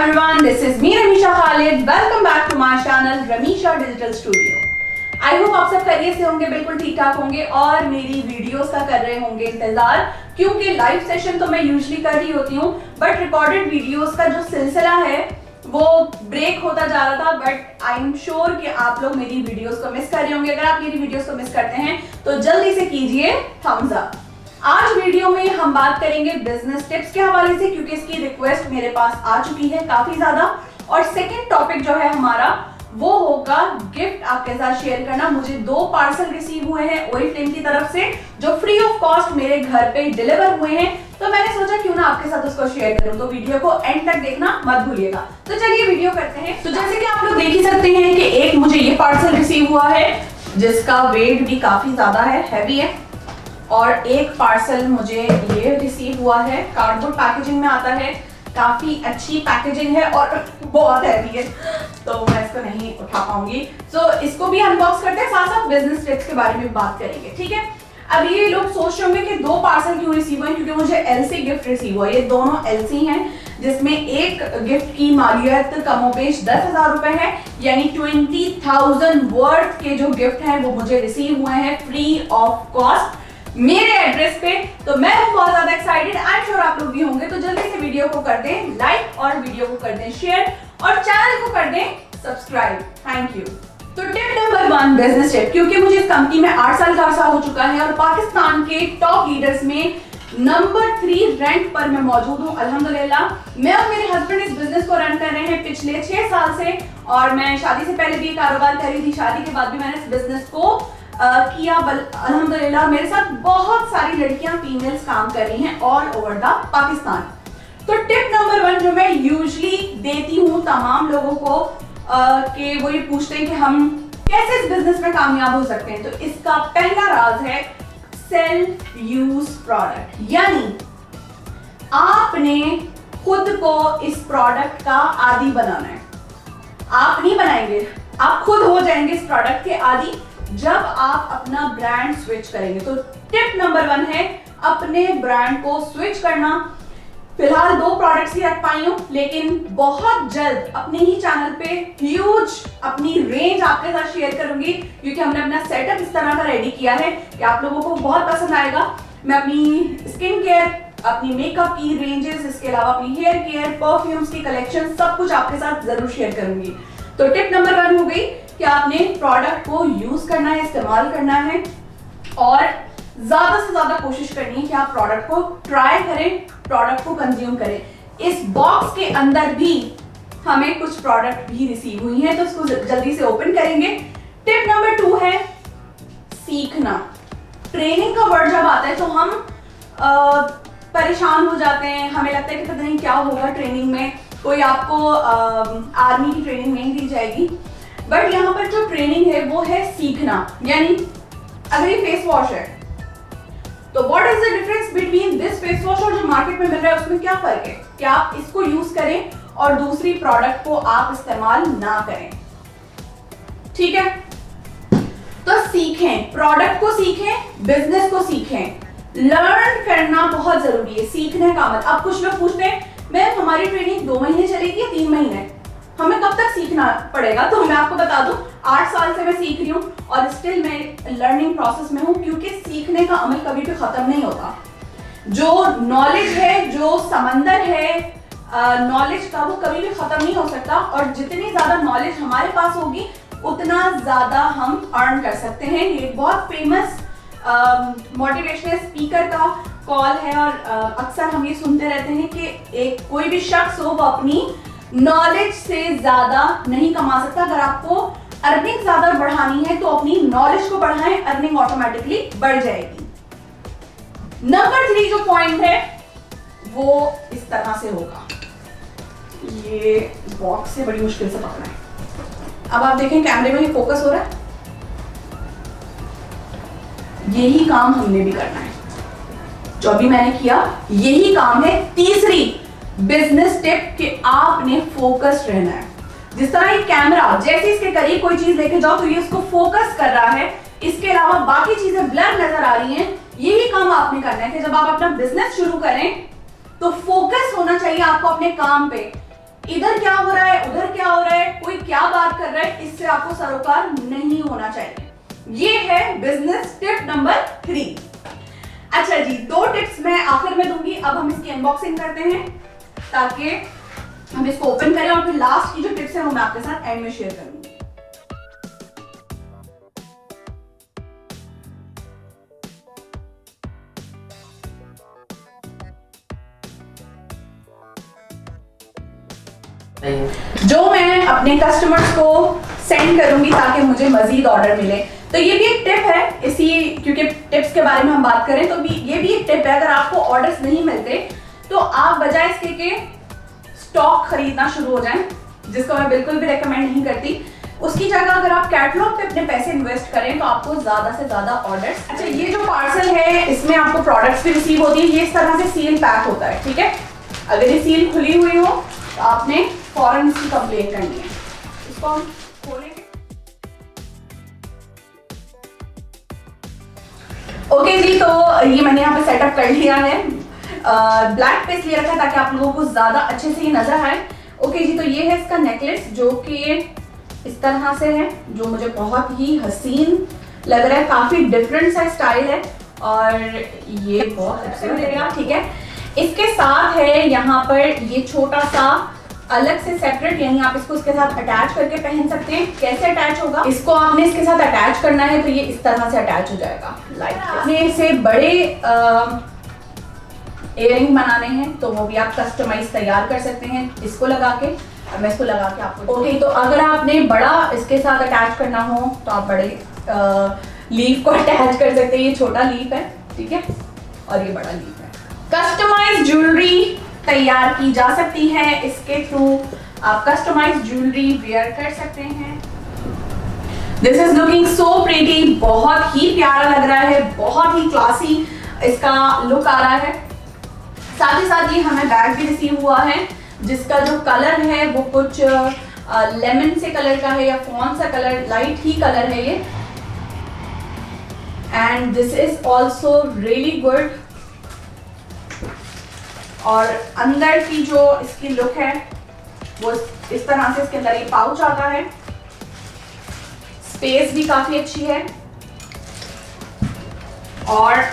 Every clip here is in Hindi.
everyone, this is me Ramisha Khalid. Welcome back to my channel Ramisha Digital Studio. I hope आप सब खैरियत से होंगे, बिल्कुल ठीक ठाक होंगे और मेरी वीडियोस का कर रहे होंगे इंतजार, क्योंकि लाइव सेशन तो मैं यूजुअली कर रही होती हूँ बट रिकॉर्डेड वीडियोस का जो सिलसिला है वो ब्रेक होता जा रहा था। बट आई एम श्योर कि आप लोग मेरी वीडियोस को मिस कर रहे होंगे। अगर आप मेरी वीडियोस को मिस करते हैं तो जल्दी से कीजिए थम्स अप। आज वीडियो में हम बात करेंगे बिजनेस टिप्स के हवाले से, क्योंकि इसकी रिक्वेस्ट मेरे पास आ चुकी है काफी ज्यादा। और सेकंड टॉपिक जो है हमारा वो होगा गिफ्ट आपके साथ शेयर करना। मुझे 2 पार्सल रिसीव हुए हैं ओरिफ्लेम की तरफ से जो फ्री ऑफ कॉस्ट मेरे घर पे डिलीवर हुए हैं, तो मैंने सोचा क्यों ना आपके साथ उसको शेयर करूं। तो वीडियो को एंड तक देखना मत भूलिएगा। तो चलिए वीडियो करते हैं। तो जैसे कि आप लोग देख ही सकते हैं कि एक मुझे ये पार्सल रिसीव हुआ है जिसका वेट भी काफी ज्यादा है, हैवी है। और एक पार्सल मुझे ये रिसीव हुआ है, कार्डबोर्ड पैकेजिंग में आता है, काफी अच्छी पैकेजिंग है और बहुत हैवी है तो मैं इसको नहीं उठा पाऊंगी। सो इसको भी अनबॉक्स करते हैं, साथ साथ बिजनेस टिप्स के बारे में बात करेंगे, ठीक है। अब ये लोग सोच रहे होंगे कि 2 पार्सल क्यों रिसीव हुए, क्योंकि मुझे एलसी गिफ्ट रिसीव हुआ। ये दोनों एलसी हैं जिसमें एक गिफ्ट की मालियत कमोबेश 10,000 रुपए है, यानी 20,000 वर्थ के जो गिफ्ट हैं वो मुझे रिसीव हुए हैं फ्री ऑफ कॉस्ट मेरे एड्रेस पे। तो मैं हूं बहुत ज्यादा एक्साइटेड, आई एम श्योर आप लोग भी होंगे। तो जल्दी से वीडियो को कर दें लाइक और वीडियो को कर दें शेयर और चैनल को कर दें सब्सक्राइब। Thank you. तो टिप नंबर 1 बिजनेस टिप, क्योंकि मुझे इस कंपनी में 8 साल का अर्सा हो चुका है और पाकिस्तान के टॉप लीडर्स में नंबर 3 रैंक पर मैं मौजूद हूँ अल्हम्दुलिल्लाह। मैं और मेरे हस्बैंड इस बिजनेस को रन कर रहे हैं पिछले 6 साल से, और मैं शादी से पहले भी कारोबार कर रही थी, शादी के बाद भी मैंने इस बिजनेस को किया अल्हम्दुलिल्लाह। मेरे साथ बहुत सारी लड़कियां फीमेल्स काम कर रही हैं ऑल ओवर द पाकिस्तान। तो टिप नंबर 1 जो मैं यूजुअली देती हूँ तमाम लोगों को कि वो ये पूछते हैं कि हम कैसे इस बिजनेस में कामयाब हो सकते हैं, तो इसका पहला राज है सेल्फ यूज प्रोडक्ट। यानी आपने खुद को इस प्रोडक्ट का आदी बनाना है। आप नहीं बनाएंगे, आप खुद हो जाएंगे इस प्रोडक्ट के आदी जब आप अपना ब्रांड स्विच करेंगे। तो टिप नंबर 1 है अपने ब्रांड को स्विच करना। फिलहाल 2 प्रोडक्ट्स ही रख पाई हूं, लेकिन बहुत जल्द अपने ही चैनल पे ह्यूज अपनी रेंज आपके साथ शेयर करूंगी, क्योंकि हमने अपना सेटअप इस तरह का रेडी किया है कि आप लोगों को बहुत पसंद आएगा। मैं अपनी स्किन केयर, अपनी मेकअप की रेंजेस, इसके अलावा अपनी हेयर केयर, परफ्यूम्स की कलेक्शन, सब कुछ आपके साथ जरूर शेयर करूंगी। तो टिप नंबर 1 हो गई कि आपने प्रोडक्ट को यूज करना है, इस्तेमाल करना है और ज्यादा से ज्यादा कोशिश करनी है कि आप प्रोडक्ट को ट्राई करें, प्रोडक्ट को कंज्यूम करें। इस बॉक्स के अंदर भी हमें कुछ प्रोडक्ट भी रिसीव हुई हैं, तो इसको जल्दी से ओपन करेंगे। टिप नंबर 2 है सीखना। ट्रेनिंग का वर्ड जब आता है तो हम परेशान हो जाते हैं, हमें लगता है कि पता नहीं क्या होगा ट्रेनिंग में, कोई आपको आर्मी की ट्रेनिंग नहीं दी जाएगी। बट यहाँ पर जो ट्रेनिंग है वो है सीखना। यानी अगर ये फेस वॉश है तो what is the difference between this face wash और जो मार्केट में मिल रहा है उसमें क्या फर्क है, कि आप इसको यूज करें और दूसरी प्रोडक्ट को आप इस्तेमाल ना करें, ठीक है। तो सीखें, प्रोडक्ट को सीखें, बिजनेस को सीखें। लर्न करना बहुत जरूरी है, सीखने का मतलब। अब कुछ लोग पूछते हैं मैम हमारी ट्रेनिंग 2 महीने चलेगी या 3 महीने, हमें कब तक सीखना पड़ेगा? तो मैं आपको बता दूं 8 साल से मैं सीख रही हूँ और स्टिल मैं लर्निंग प्रोसेस में हूँ, क्योंकि सीखने का अमल कभी भी खत्म नहीं होता। जो नॉलेज है, जो समंदर है नॉलेज का, वो कभी भी खत्म नहीं हो सकता। और जितनी ज्यादा नॉलेज हमारे पास होगी उतना ज्यादा हम अर्न कर सकते हैं। ये बहुत फेमस मोटिवेशनल स्पीकर का कॉल है और अक्सर हम ये सुनते रहते हैं कि एक कोई भी शख्स हो वो अपनी नॉलेज से ज्यादा नहीं कमा सकता। अगर आपको अर्निंग ज्यादा बढ़ानी है तो अपनी नॉलेज को बढ़ाएं, अर्निंग ऑटोमेटिकली बढ़ जाएगी। नंबर 3 जो पॉइंट है वो इस तरह से होगा, ये बॉक्स से बड़ी मुश्किल से पकड़ा है। अब आप देखें कैमरे में फोकस हो रहा है, यही काम हमने भी करना है जो अभी मैंने किया, यही काम है। तीसरी बिजनेस टिप कि आपने फोकस रहना है। जिस तरह ये कैमरा जैसे इसके करीब कोई चीज लेके जाओ तो ये उसको फोकस कर रहा है, इसके अलावा बाकी चीजें ब्लर नजर आ रही हैं। यही काम आपने करना है कि जब आप अपना बिजनेस शुरू करें तो फोकस होना चाहिए आपको अपने काम पे। इधर क्या हो रहा है, उधर क्या हो रहा है, कोई क्या बात कर रहा है, इससे आपको सरोकार नहीं होना चाहिए। ये है बिजनेस टिप नंबर 3। अच्छा जी, 2 टिप्स मैं आखिर में दूंगी। अब हम इसकी अनबॉक्सिंग करते हैं ताकि हम इसको ओपन करें और फिर लास्ट की जो टिप्स है वो मैं आपके साथ एंड में शेयर करूंगी। जो मैं अपने कस्टमर्स को सेंड करूंगी ताकि मुझे मजीद ऑर्डर मिले। तो ये भी एक टिप है, इसी क्योंकि टिप्स के बारे में हम बात करें तो ये भी एक टिप है। अगर आपको ऑर्डर्स नहीं मिलते तो आप बजाय इसके के स्टॉक खरीदना शुरू हो जाएं, जिसको मैं बिल्कुल भी रेकमेंड नहीं करती। उसकी जगह अगर आप कैटलॉग पे अपने पैसे इन्वेस्ट करें तो आपको ज्यादा से ज्यादा ऑर्डर्स। अच्छा, ये जो पार्सल है इसमें आपको प्रोडक्ट्स भी रिसीव होती है। ये इस तरह से सील पैक होता है, ठीक है। अगर ये सील खुली हुई हो तो आपने फौरन इसकी कंप्लेंट करनी है। इसको हम खोलेंगे। ओके जी, तो ये मैंने यहाँ पे सेटअप कर लिया है। ब्लैक पे इसलिए रखा ताकि आप लोगों को ज्यादा अच्छे से ये नजर आए। ओके जी, तो ये है इसका नेकलेस जो कि इस तरह से है, जो मुझे बहुत ही हसीन लग रहा है। काफी डिफरेंट सा स्टाइल है और ये बहुत अच्छा लगेगा, ठीक है। इसके साथ है यहाँ पर ये छोटा सा अलग से सेपरेट, यानी आप इसको इसके साथ अटैच करके पहन सकते हैं। कैसे अटैच होगा, इसको आपने इसके साथ अटैच करना है तो ये इस तरह से अटैच हो जाएगा। लाइक आपने इसे बड़े इयररिंग बनाने हैं तो वो भी आप कस्टमाइज तैयार कर सकते हैं इसको लगा के। अब मैं इसको लगा के आपको ओके, तो अगर आपने बड़ा इसके साथ अटैच करना हो तो आप बड़े लीफ को अटैच कर सकते हैं। ये छोटा लीफ है, ठीक है, और ये बड़ा लीफ है। कस्टमाइज ज्वेलरी तैयार की जा सकती है इसके थ्रू। आप कस्टमाइज ज्वेलरी वेयर कर सकते हैं। This is looking so pretty, बहुत ही प्यारा लग रहा है, बहुत ही क्लासी इसका लुक आ रहा है। साथ ही साथ ये हमें बैग भी रिसीव हुआ है जिसका जो कलर है वो कुछ लेमन से कलर का है या कौन सा कलर, लाइट ही कलर है ये। And this is also really good. और अंदर की जो इसकी लुक है वो इस तरह से, इसके अंदर ये पाउच आता है। स्पेस भी काफी अच्छी है और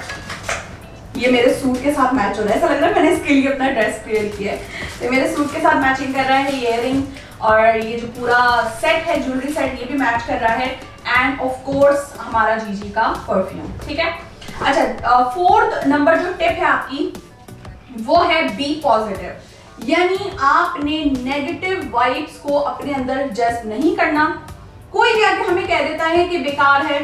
ये मेरे सूट के साथ मैच हो रहा है। ऐसा लग रहा है मैंने इसके लिए अपना ड्रेस क्रिएट किया है। तो मेरे सूट के साथ मैचिंग कर रहा है। इयररिंग और ये जो पूरा सेट है, ज्वेलरी सेट, ये भी मैच कर रहा है। एंड ऑफ कोर्स हमारा जीजी का परफ्यूम, ठीक है। अच्छा, 4th नंबर जो टिप है आपकी वो है बी पॉजिटिव, यानी आपने नेगेटिव वाइब्स को अपने अंदर जज्ब नहीं करना। कोई भी आके हमें कह देता है कि बेकार है,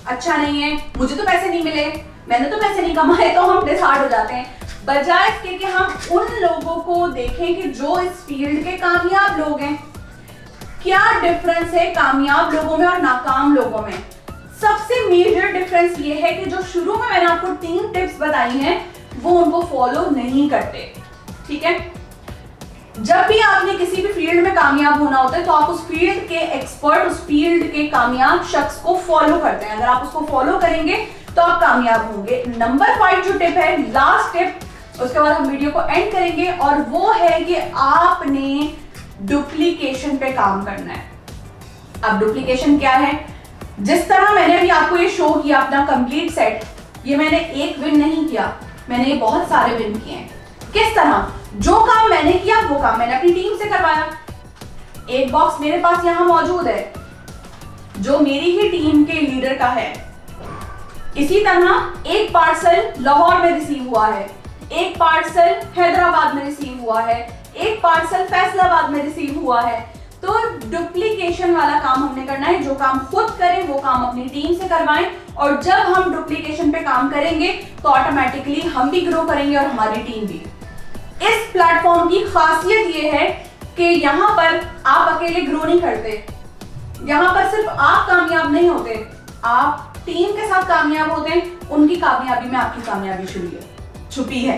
अच्छा नहीं है, मुझे तो पैसे नहीं मिले, मैंने तो पैसे नहीं कमाए, तो हम डिसहार्ट हो जाते हैं। बजाय इसके कि हम उन लोगों को देखें कि जो इस फील्ड के कामयाब लोग हैं, क्या डिफरेंस है कामयाब लोगों में और नाकाम लोगों में। सबसे मेजर डिफरेंस ये है कि जो शुरू में मैंने आपको 3 टिप्स बताई हैं वो उनको फॉलो नहीं करते, ठीक है। जब भी आपने किसी भी फील्ड में कामयाब होना होता है तो आप उस फील्ड के एक्सपर्ट, उस फील्ड के कामयाब शख्स को फॉलो करते हैं। अगर आप उसको फॉलो करेंगे तो आप कामयाब होंगे। नंबर 5 जो टिप है, लास्ट टिप, उसके बाद हम वीडियो को एंड करेंगे, और वो है कि आपने डुप्लीकेशन पे काम करना है। अब डुप्लीकेशन क्या है, जिस तरह मैंने अभी आपको ये शो किया अपना कंप्लीट सेट, ये मैंने एक विन नहीं किया, मैंने ये बहुत सारे विन किए हैं। किस तरह, जो काम मैंने किया वो काम मैंने अपनी टीम से करवाया। एक बॉक्स मेरे पास यहां मौजूद है जो मेरी ही टीम के लीडर का है। इसी तरह एक पार्सल लाहौर में रिसीव हुआ है, एक पार्सल हैदराबाद में रिसीव हुआ है, एक पार्सल फैसलाबाद में रिसीव हुआ है। तो डुप्लीकेशन वाला काम हमने करना है। जो काम खुद करें वो काम अपनी टीम से करवाएं, और जब हम डुप्लीकेशन पे काम करेंगे तो ऑटोमेटिकली हम भी ग्रो करेंगे और हमारी टीम भी। इस प्लेटफॉर्म की खासियत ये है कि यहाँ पर आप अकेले ग्रो नहीं करते, यहाँ पर सिर्फ आप कामयाब नहीं होते, आप टीम के साथ कामयाब होते हैं। उनकी कामयाबी में आपकी कामयाबी छुपी है,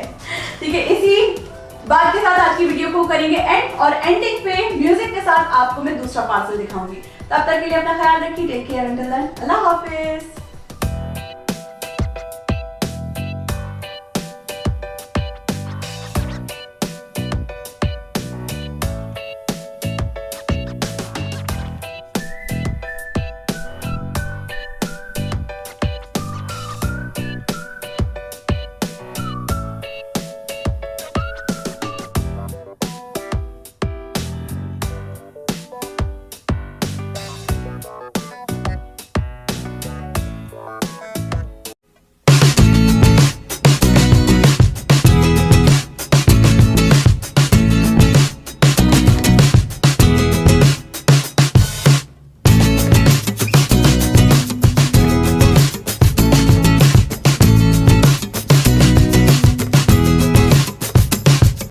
ठीक है। इसी बात के साथ आज की वीडियो को करेंगे एंड, और एंडिंग पे म्यूजिक के साथ आपको मैं दूसरा पार्सल दिखाऊंगी। तब तक के लिए अपना ख्याल रखिए, टेक केयर, अंटिल देन, अल्लाह हाफिज।